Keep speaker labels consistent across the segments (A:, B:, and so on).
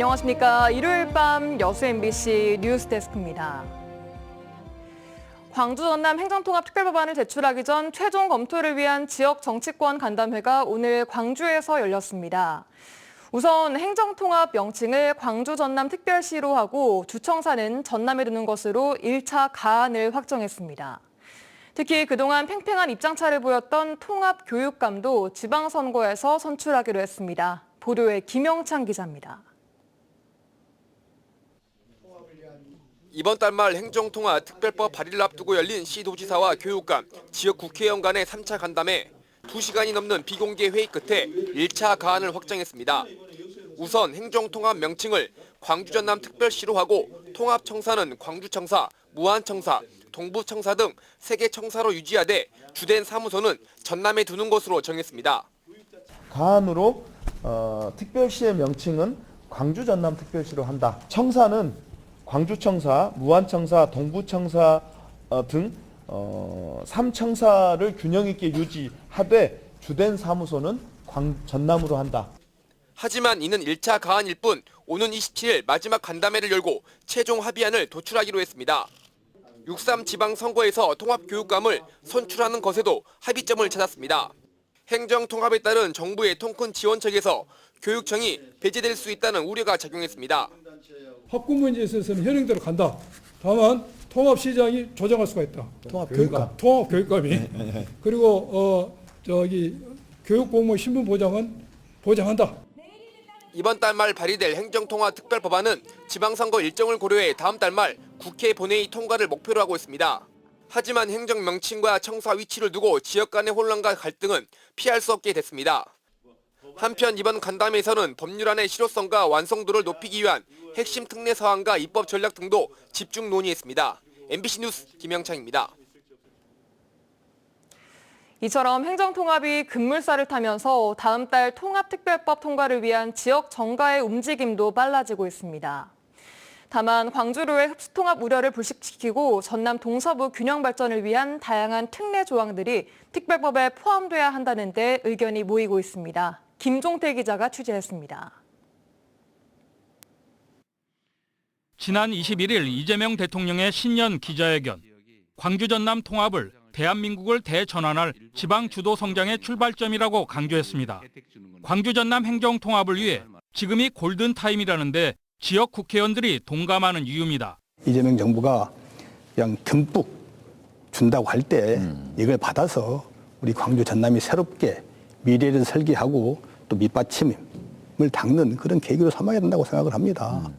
A: 안녕하십니까. 일요일 밤 여수 MBC 뉴스데스크입니다. 광주 전남 행정통합특별법안을 제출하기 전 최종 검토를 위한 지역 정치권 간담회가 오늘 광주에서 열렸습니다. 우선 행정통합 명칭을 광주 전남 특별시로 하고 주청사는 전남에 두는 것으로 1차 가안을 확정했습니다. 특히 그동안 팽팽한 입장차를 보였던 통합교육감도 지방선거에서 선출하기로 했습니다. 보도에 김영찬 기자입니다.
B: 이번 달 말 행정통합 특별법 발의를 앞두고 열린 시도지사와 교육감, 지역 국회의원 간의 3차 간담회, 2시간이 넘는 비공개 회의 끝에 1차 가안을 확정했습니다. 우선 행정통합 명칭을 광주 전남 특별시로 하고 통합청사는 광주청사, 무안청사, 동부청사 등 3개 청사로 유지하되 주된 사무소는 전남에 두는 것으로 정했습니다.
C: 가안으로 특별시의 명칭은 광주 전남 특별시로 한다. 청사는 광주청사, 무안청사, 동부청사 등 3청사를 균형 있게 유지하되 주된 사무소는 전남으로 한다.
B: 하지만 이는 1차 가안일 뿐 오는 27일 마지막 간담회를 열고 최종 합의안을 도출하기로 했습니다. 6.3 지방선거에서 통합교육감을 선출하는 것에도 합의점을 찾았습니다. 행정통합에 따른 정부의 통큰 지원책에서 교육청이 배제될 수 있다는 우려가 작용했습니다.
D: 학군 문제에 있어서는 현행대로 간다. 다만 통합시장이 조정할 수가 있다.
C: 통합교육감.
D: 통합교육감이. 그리고 교육공무원 신분 보장은 보장한다.
B: 이번 달 말 발의될 행정통합 특별법안은 지방선거 일정을 고려해 다음 달 말 국회 본회의 통과를 목표로 하고 있습니다. 하지만 행정 명칭과 청사 위치를 두고 지역 간의 혼란과 갈등은 피할 수 없게 됐습니다. 한편 이번 간담회에서는 법률안의 실효성과 완성도를 높이기 위한 핵심 특례 사항과 입법 전략 등도 집중 논의했습니다. MBC 뉴스 김영창입니다.
A: 이처럼 행정통합이 급물살을 타면서 다음 달 통합특별법 통과를 위한 지역 정가의 움직임도 빨라지고 있습니다. 다만 광주로의 흡수통합 우려를 불식시키고 전남 동서부 균형 발전을 위한 다양한 특례 조항들이 특별법에 포함돼야 한다는 데 의견이 모이고 있습니다. 김종태 기자가 취재했습니다.
E: 지난 21일 이재명 대통령의 신년 기자회견, 광주 전남 통합을 대한민국을 대전환할 지방 주도 성장의 출발점이라고 강조했습니다. 광주 전남 행정 통합을 위해 지금이 골든 타임이라는데 지역 국회의원들이 동감하는 이유입니다.
F: 이재명 정부가 그냥 듬뿍 준다고 할 때 이걸 받아서 우리 광주 전남이 새롭게 미래를 설계하고 또 밑받침을 닦는 그런 계기로 삼아야 된다고 생각을 합니다.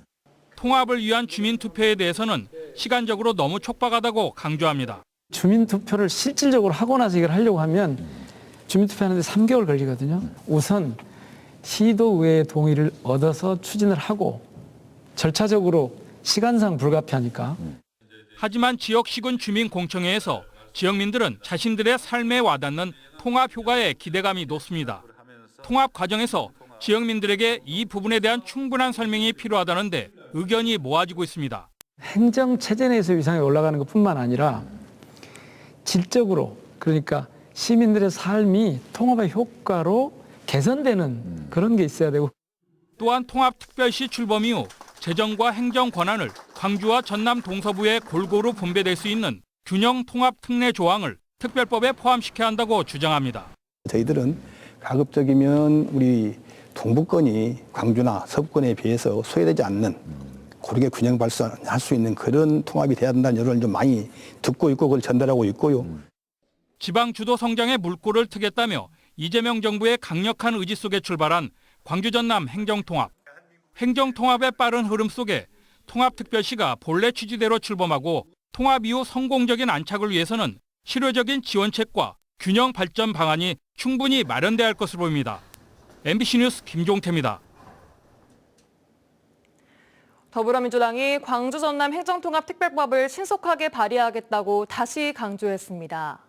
E: 통합을 위한 주민투표에 대해서는 시간적으로 너무 촉박하다고 강조합니다.
G: 주민투표를 실질적으로 하고 나서 이걸 하려고 하면 주민투표하는데 3개월 걸리거든요. 우선 시도의회의 동의를 얻어서 추진을 하고 절차적으로 시간상 불가피하니까.
E: 하지만 지역시군 주민공청회에서 지역민들은 자신들의 삶에 와닿는 통합 효과에 기대감이 높습니다. 통합 과정에서 지역민들에게 이 부분에 대한 충분한 설명이 필요하다는데 의견이 모아지고 있습니다.
G: 행정체제 내에서 위상이 올라가는 것뿐만 아니라 질적으로, 그러니까 시민들의 삶이 통합의 효과로 개선되는 그런 게 있어야 되고.
E: 또한 통합특별시 출범 이후 재정과 행정 권한을 광주와 전남 동서부에 골고루 분배될 수 있는 균형 통합 특례 조항을 특별법에 포함시켜야 한다고 주장합니다.
F: 저희들은 가급적이면 우리 동부권이 광주나 서부권에 비해서 소외되지 않는 고르게 균형 발전할 수 있는 그런 통합이 돼야 된다는 여론을 좀 많이 듣고 있고 그걸 전달하고 있고요.
E: 지방 주도 성장의 물꼬를 트겠다며 이재명 정부의 강력한 의지 속에 출발한 광주 전남 행정통합. 행정통합의 빠른 흐름 속에 통합특별시가 본래 취지대로 출범하고 통합 이후 성공적인 안착을 위해서는 실효적인 지원책과 균형 발전 방안이 충분히 마련돼야 할 것으로 보입니다. MBC 뉴스 김종태입니다.
A: 더불어민주당이 광주 전남 행정통합특별법을 신속하게 발의하겠다고 다시 강조했습니다.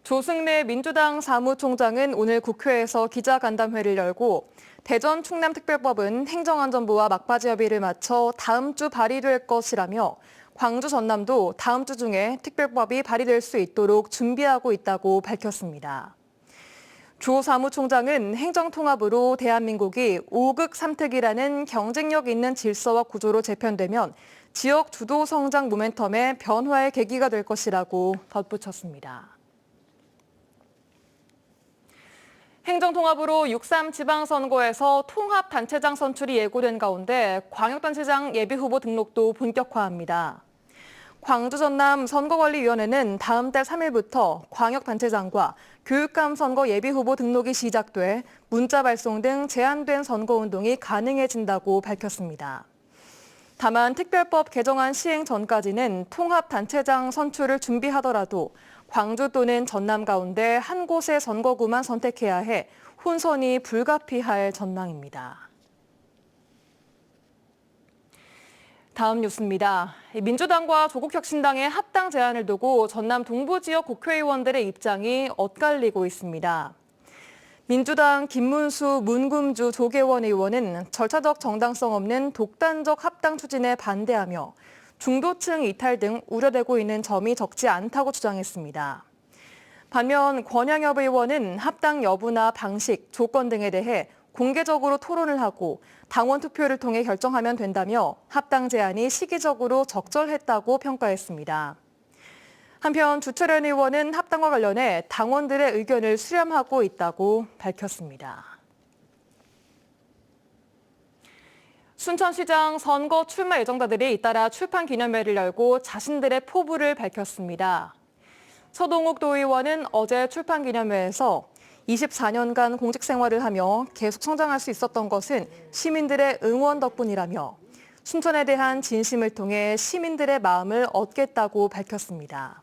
A: 조승래 민주당 사무총장은 오늘 국회에서 기자간담회를 열고 대전 충남특별법은 행정안전부와 막바지 협의를 마쳐 다음 주 발의될 것이라며 광주 전남도 다음 주 중에 특별법이 발의될 수 있도록 준비하고 있다고 밝혔습니다. 조 사무총장은 행정통합으로 대한민국이 5극 3특이라는 경쟁력 있는 질서와 구조로 재편되면 지역 주도 성장 모멘텀의 변화의 계기가 될 것이라고 덧붙였습니다. 행정통합으로 6.3 지방선거에서 통합단체장 선출이 예고된 가운데 광역단체장 예비후보 등록도 본격화합니다. 광주 전남 선거관리위원회는 다음 달 3일부터 광역단체장과 교육감 선거 예비후보 등록이 시작돼 문자 발송 등 제한된 선거운동이 가능해진다고 밝혔습니다. 다만 특별법 개정안 시행 전까지는 통합단체장 선출을 준비하더라도 광주 또는 전남 가운데 한 곳의 선거구만 선택해야 해 혼선이 불가피할 전망입니다. 다음 뉴스입니다. 민주당과 조국혁신당의 합당 제안을 두고 전남 동부 지역 국회의원들의 입장이 엇갈리고 있습니다. 민주당 김문수, 문금주 조계원 의원은 절차적 정당성 없는 독단적 합당 추진에 반대하며 중도층 이탈 등 우려되고 있는 점이 적지 않다고 주장했습니다. 반면 권양엽 의원은 합당 여부나 방식, 조건 등에 대해 공개적으로 토론을 하고 당원 투표를 통해 결정하면 된다며 합당 제안이 시기적으로 적절했다고 평가했습니다. 한편 주철현 의원은 합당과 관련해 당원들의 의견을 수렴하고 있다고 밝혔습니다. 순천시장 선거 출마 예정자들이 잇따라 출판 기념회를 열고 자신들의 포부를 밝혔습니다. 서동욱 도의원은 어제 출판 기념회에서 24년간 공직 생활을 하며 계속 성장할 수 있었던 것은 시민들의 응원 덕분이라며 순천에 대한 진심을 통해 시민들의 마음을 얻겠다고 밝혔습니다.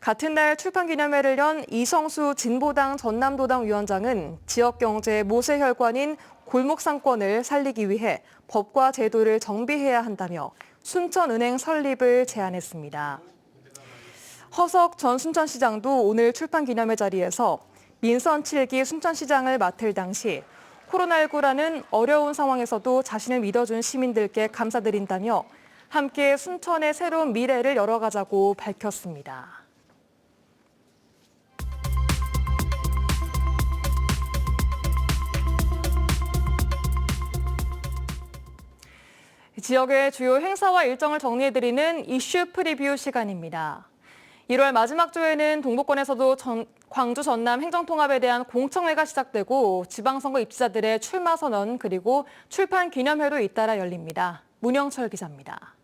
A: 같은 날 출판 기념회를 연 이성수 진보당 전남도당 위원장은 지역 경제의 모세 혈관인 골목 상권을 살리기 위해 법과 제도를 정비해야 한다며 순천은행 설립을 제안했습니다. 허석 전 순천시장도 오늘 출판 기념회 자리에서 민선 7기 순천시장을 맡을 당시 코로나19라는 어려운 상황에서도 자신을 믿어준 시민들께 감사드린다며 함께 순천의 새로운 미래를 열어가자고 밝혔습니다. 지역의 주요 행사와 일정을 정리해드리는 이슈 프리뷰 시간입니다. 1월 마지막 주에는 동부권에서도 광주 전남 행정통합에 대한 공청회가 시작되고 지방선거 입지자들의 출마 선언 그리고 출판 기념회도 잇따라 열립니다. 문영철 기자입니다.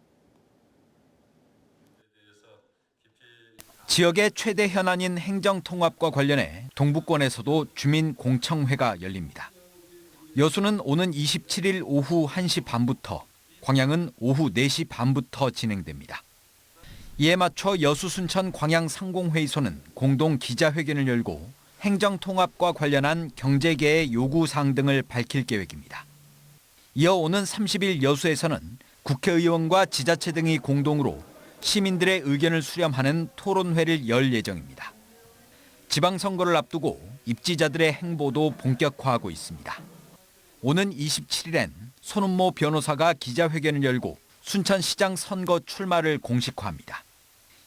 H: 지역의 최대 현안인 행정통합과 관련해 동부권에서도 주민 공청회가 열립니다. 여수는 오는 27일 오후 1시 반부터, 광양은 오후 4시 반부터 진행됩니다. 이에 맞춰 여수 순천 광양 상공회의소는 공동 기자회견을 열고 행정통합과 관련한 경제계의 요구사항 등을 밝힐 계획입니다. 이어 오는 30일 여수에서는 국회의원과 지자체 등이 공동으로 시민들의 의견을 수렴하는 토론회를 열 예정입니다. 지방선거를 앞두고 입지자들의 행보도 본격화하고 있습니다. 오는 27일엔 손은모 변호사가 기자회견을 열고 순천시장 선거 출마를 공식화합니다.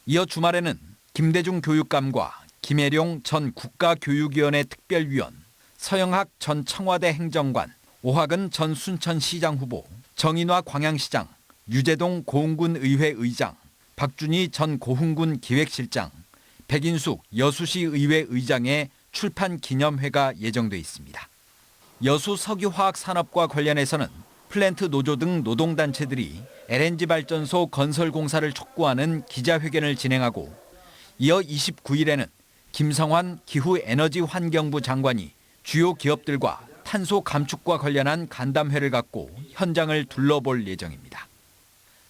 H: 이어 주말에는 김대중 교육감과 김혜룡 전 국가교육위원회 특별위원, 서영학 전 청와대 행정관, 오학은 전 순천시장 후보, 정인화 광양시장, 유재동 고흥군 의회 의장, 박준희 전 고흥군 기획실장, 백인숙 여수시 의회 의장의 출판 기념회가 예정돼 있습니다. 여수 석유화학산업과 관련해서는 플랜트 노조 등 노동단체들이 LNG 발전소 건설 공사를 촉구하는 기자회견을 진행하고 이어 29일에는 김성환 기후에너지환경부 장관이 주요 기업들과 탄소 감축과 관련한 간담회를 갖고 현장을 둘러볼 예정입니다.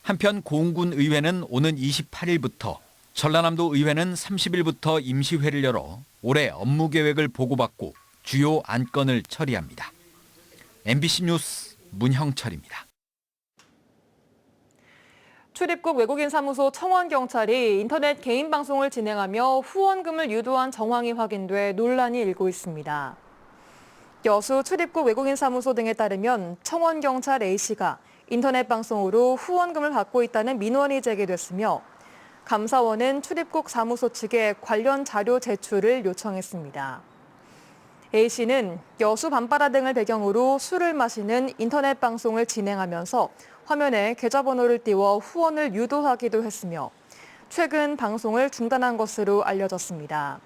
H: 한편 고흥군 의회는 오는 28일부터, 전라남도 의회는 30일부터 임시회를 열어 올해 업무 계획을 보고받고 주요 안건을 처리합니다. MBC 뉴스 문형철입니다.
A: 출입국 외국인 사무소 청원경찰이 인터넷 개인 방송을 진행하며 후원금을 유도한 정황이 확인돼 논란이 일고 있습니다. 여수 출입국 외국인 사무소 등에 따르면 청원경찰 A씨가 인터넷 방송으로 후원금을 받고 있다는 민원이 제기됐으며 감사원은 출입국 사무소 측에 관련 자료 제출을 요청했습니다. A씨는 여수 밤바다 등을 배경으로 술을 마시는 인터넷 방송을 진행하면서 화면에 계좌번호를 띄워 후원을 유도하기도 했으며 최근 방송을 중단한 것으로 알려졌습니다.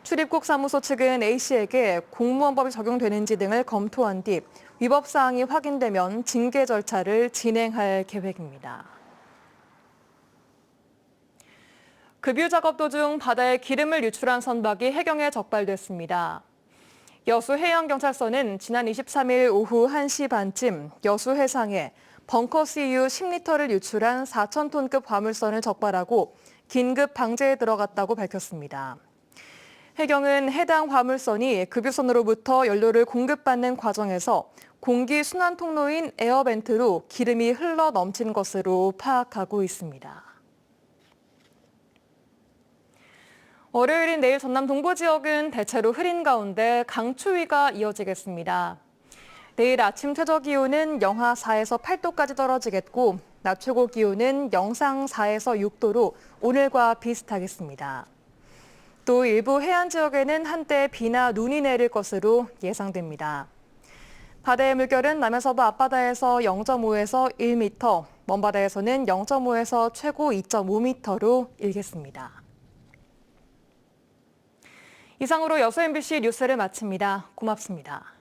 A: 출입국 사무소 측은 A씨에게 공무원법이 적용되는지 등을 검토한 뒤 위법 사항이 확인되면 징계 절차를 진행할 계획입니다. 급유 작업 도중 바다에 기름을 유출한 선박이 해경에 적발됐습니다. 여수 해양경찰서는 지난 23일 오후 1시 반쯤 여수 해상에 벙커CU 10리터를 유출한 4,000톤급 화물선을 적발하고 긴급 방제에 들어갔다고 밝혔습니다. 해경은 해당 화물선이 급유선으로부터 연료를 공급받는 과정에서 공기 순환 통로인 에어벤트로 기름이 흘러 넘친 것으로 파악하고 있습니다. 월요일인 내일 전남 동부 지역은 대체로 흐린 가운데 강추위가 이어지겠습니다. 내일 아침 최저 기온은 영하 4에서 8도까지 떨어지겠고 낮 최고 기온은 영상 4에서 6도로 오늘과 비슷하겠습니다. 또 일부 해안 지역에는 한때 비나 눈이 내릴 것으로 예상됩니다. 바다의 물결은 남해서부 앞바다에서 0.5에서 1m, 먼바다에서는 0.5에서 최고 2.5m로 일겠습니다. 이상으로 여수 MBC 뉴스를 마칩니다. 고맙습니다.